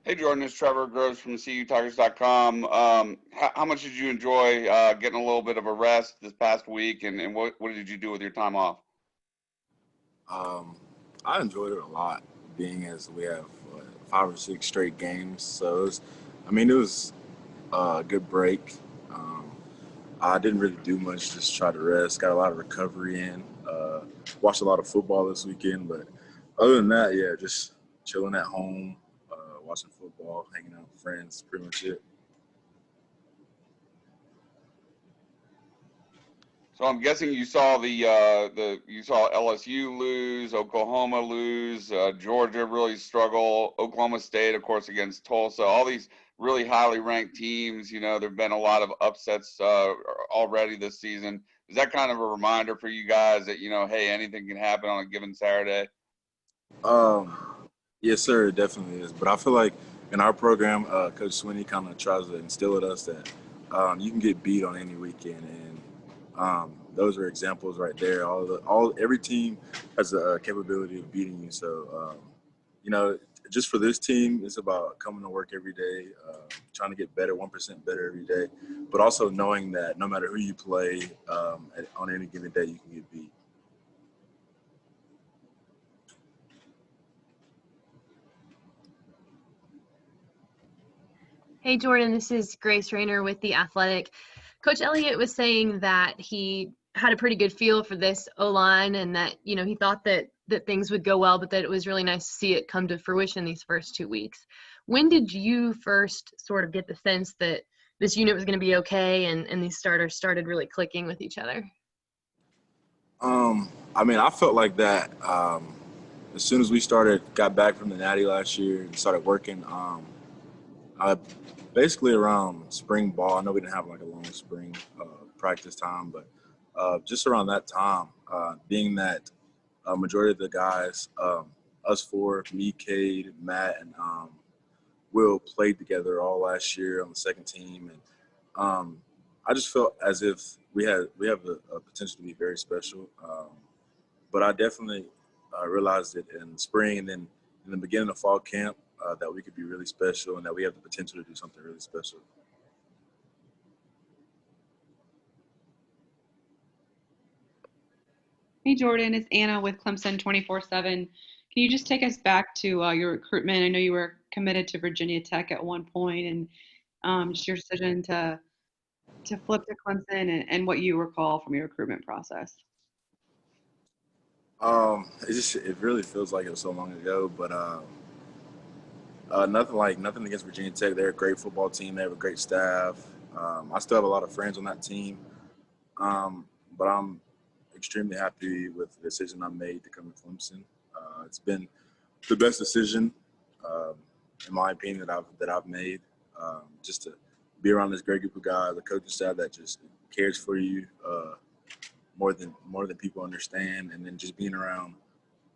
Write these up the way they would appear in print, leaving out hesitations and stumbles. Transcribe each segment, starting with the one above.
Hey, Jordan, it's Trevor Groves from CUTigers.com. How much did you enjoy getting a little bit of a rest this past week, and what did you do with your time off? I enjoyed it a lot, being as we have 5 or 6 straight games. So it was a good break. Um, I didn't really do much, just try to rest. Got a lot of recovery in. Watched a lot of football this weekend, but other than that, yeah, just chilling at home, watching football, hanging out with friends. Pretty much it. So I'm guessing you saw you saw LSU lose, Oklahoma lose, Georgia really struggle, Oklahoma State, of course, against Tulsa. All these really highly ranked teams. There've been a lot of upsets already this season. Is that kind of a reminder for you guys that hey, anything can happen on a given Saturday? Um, yes, sir, it definitely is. But I feel like in our program, Coach Swinney kind of tries to instill at us that you can get beat on any weekend, and those are examples right there. Every team has the capability of beating you. So, you know, just for this team, it's about coming to work every day, trying to get better, 1% better every day, but also knowing that no matter who you play on any given day, you can get beat. Hey, Jordan, this is Grace Rayner with The Athletic. Coach Elliott was saying that he had a pretty good feel for this O-line and that, he thought that things would go well, but that it was really nice to see it come to fruition these first 2 weeks. When did you first sort of get the sense that this unit was going to be okay and these starters started really clicking with each other? I felt like that as soon as we got back from the Natty last year and started working. I basically around spring ball. I know we didn't have like a long spring practice time, but just around that time, being that a majority of the guys, us four, me, Cade, Matt, and Will played together all last year on the second team, and I just felt as if we have a potential to be very special. But I definitely realized it in the spring and then in the beginning of fall camp that we could be really special and that we have the potential to do something really special. Hey, Jordan, it's Anna with Clemson 24/7. Can you just take us back to your recruitment? I know you were committed to Virginia Tech at one point, and just your decision to flip to Clemson and what you recall from your recruitment process. It really feels like it was so long ago, but nothing against Virginia Tech. They're a great football team. They have a great staff. I still have a lot of friends on that team, but I'm extremely happy with the decision I made to come to Clemson. It's been the best decision, um, in my opinion, that I've made. Just to be around this great group of guys, a coaching staff that just cares for you more than people understand, and then just being around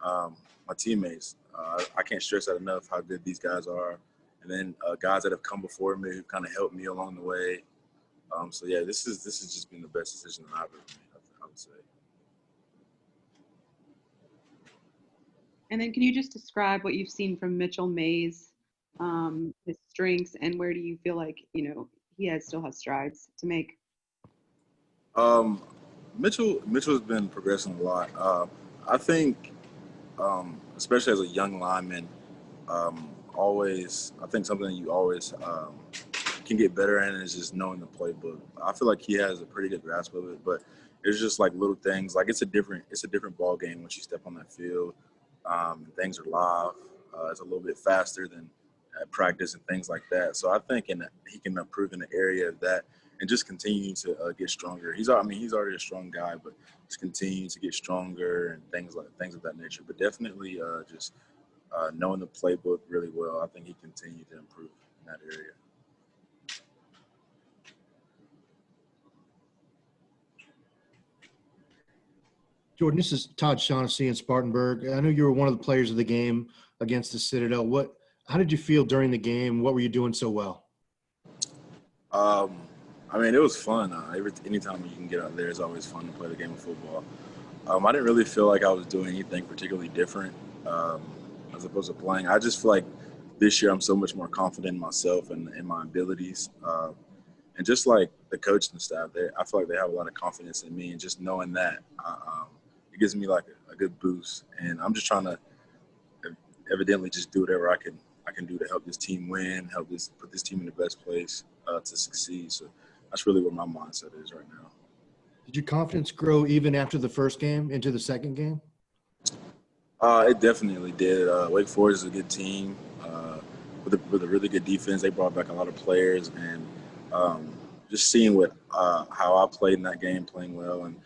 my teammates. I can't stress that enough how good these guys are, and then guys that have come before me who kind of helped me along the way. So yeah, this has just been the best decision that I've ever made. I would say. And then can you just describe what you've seen from Mitchell Mays, his strengths, and where do you feel like, still has strides to make? Um, Mitchell's been progressing a lot. I think, especially as a young lineman, I think something that you always can get better at is just knowing the playbook. I feel like he has a pretty good grasp of it, but it's just like little things. Like it's a different ball game once you step on that field. And things are live. It's a little bit faster than at practice and things like that. So I think he can improve in the area of that and just continue to get stronger. He's already a strong guy, but just continue to get stronger and things of that nature. But definitely just knowing the playbook really well, I think he continued to improve in that area. Jordan, this is Todd Shaughnessy in Spartanburg. I know you were one of the players of the game against the Citadel. How did you feel during the game? What were you doing so well? Um, it was fun. Anytime you can get out there, it's always fun to play the game of football. I didn't really feel like I was doing anything particularly different as opposed to playing. I just feel like this year I'm so much more confident in myself and in my abilities. And just like the coaching staff, I feel like they have a lot of confidence in me, and just knowing that it gives me like a good boost. And I'm just trying to evidently just do whatever I can do to help this team win, put this team in the best place to succeed. So that's really where my mindset is right now. Did your confidence grow even after the first game into the second game? It definitely did. Wake Forest is a good team with a really good defense. They brought back a lot of players, and just seeing how I played in that game, playing well, and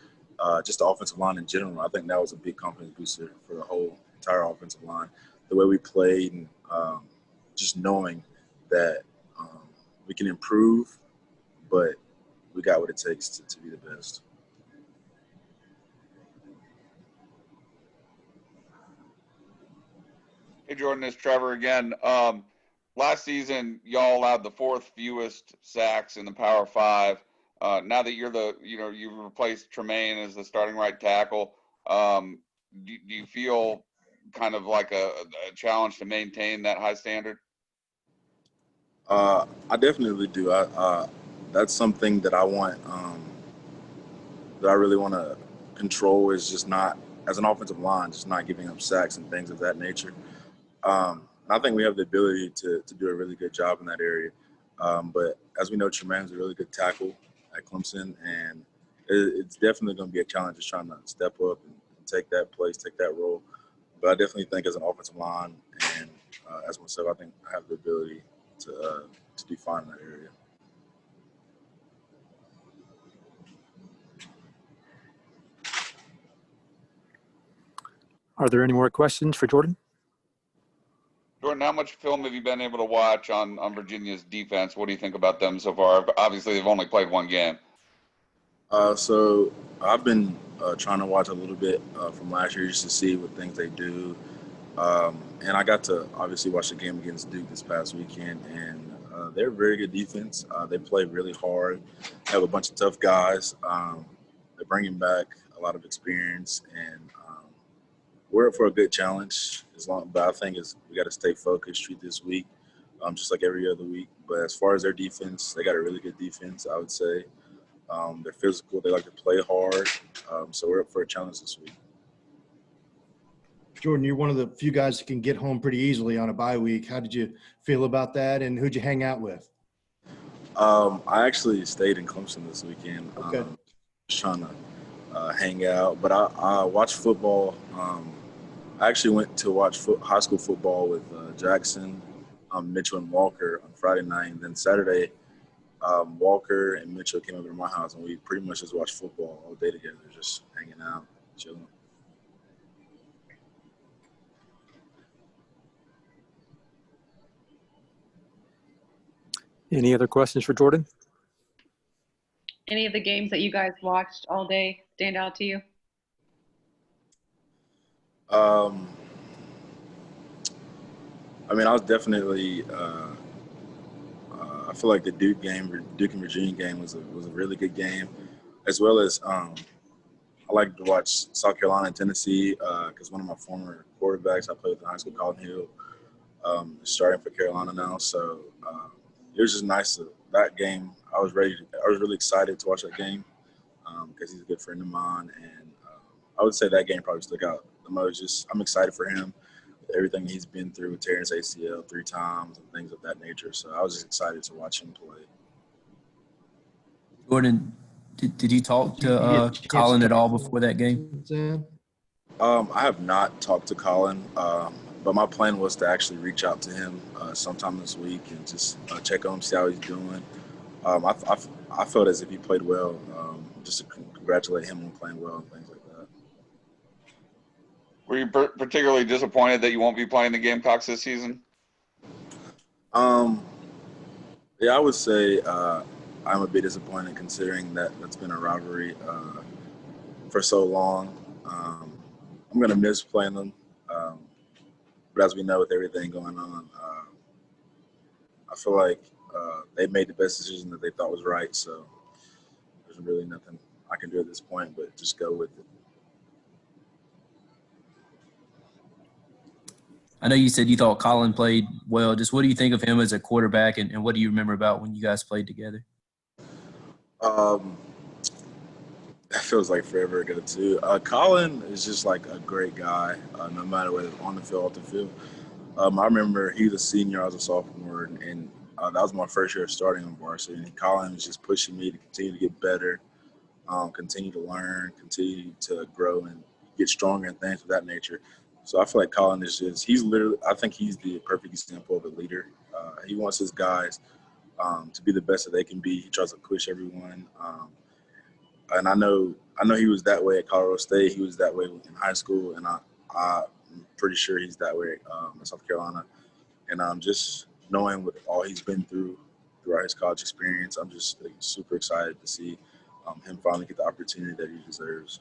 just the offensive line in general, I think that was a big confidence booster for the whole entire offensive line. The way we played, and just knowing that we can improve, but we got what it takes to be the best. Hey, Jordan, it's Trevor again. Last season, y'all allowed the fourth fewest sacks in the Power Five. Now that you've replaced Tremaine as the starting right tackle, do you feel kind of like a challenge to maintain that high standard? I definitely do. That's something that I want, that I really want to control, is just not, as an offensive line, just not giving up sacks and things of that nature. I think we have the ability to do a really good job in that area. But as we know, Tremaine's a really good tackle at Clemson, and it's definitely going to be a challenge just trying to step up and take that place, take that role. But I definitely think as an offensive line and as myself, I think I have the ability to do fine in that area. Are there any more questions for Jordan? Jordan, how much film have you been able to watch on Virginia's defense? What do you think about them so far? Obviously, they've only played one game. So I've been trying to watch a little bit from last year just to see what things they do. And I got to obviously watch the game against Duke this past weekend, and they're a very good defense. They play really hard, have a bunch of tough guys. They're bringing back a lot of experience, and we're up for a good challenge. But I think we got to stay focused, treat this week just like every other week. But as far as their defense, they got a really good defense, I would say. They're physical. They like to play hard. So we're up for a challenge this week. Jordan, you're one of the few guys that can get home pretty easily on a bye week. How did you feel about that, and who'd you hang out with? I actually stayed in Clemson this weekend. Okay. Just trying to hang out. But I watched football. I actually went to watch high school football with Jackson, Mitchell, and Walker on Friday night. And then Saturday, Walker and Mitchell came over to my house, and we pretty much just watched football all day together, just hanging out, chilling. Any other questions for Jordan? Any of the games that you guys watched all day stand out to you? I mean, I was definitely. I feel like the Duke and Virginia game was a really good game, as well as I like to watch South Carolina and Tennessee because one of my former quarterbacks I played with in high school, Colin Hill, is starting for Carolina now. So it was just nice. That game, I was really excited to watch that game because he's a good friend of mine, and I would say that game probably stuck out the most. I'm excited for him. Everything he's been through with tearing his ACL 3 times and things of that nature. So I was just excited to watch him play. Jordan, did you talk to Colin at all before that game? I have not talked to Colin, but my plan was to actually reach out to him sometime this week and just check on him, see how he's doing. I felt as if he played well, just to congratulate him on playing well and things like that. Were you particularly disappointed that you won't be playing the Gamecocks this season? Yeah, I would say I'm a bit disappointed considering that's been a rivalry for so long. I'm going to miss playing them. But as we know, with everything going on, I feel like they made the best decision that they thought was right. So there's really nothing I can do at this point but just go with it. I know you said you thought Colin played well. Just what do you think of him as a quarterback, and what do you remember about when you guys played together? Um, that feels like forever ago too. Colin is just like a great guy, no matter whether it's on the field, off the field. I remember he was a senior, I was a sophomore, and that was my first year starting on varsity. And Colin was just pushing me to continue to get better, continue to learn, continue to grow, and get stronger and things of that nature. So I feel like Colin is just—he's literally. I think he's the perfect example of a leader. He wants his guys to be the best that they can be. He tries to push everyone. And I know he was that way at Colorado State. He was that way in high school, and I'm pretty sure he's that way in South Carolina. And just knowing what all he's been throughout his college experience, I'm just super excited to see him finally get the opportunity that he deserves.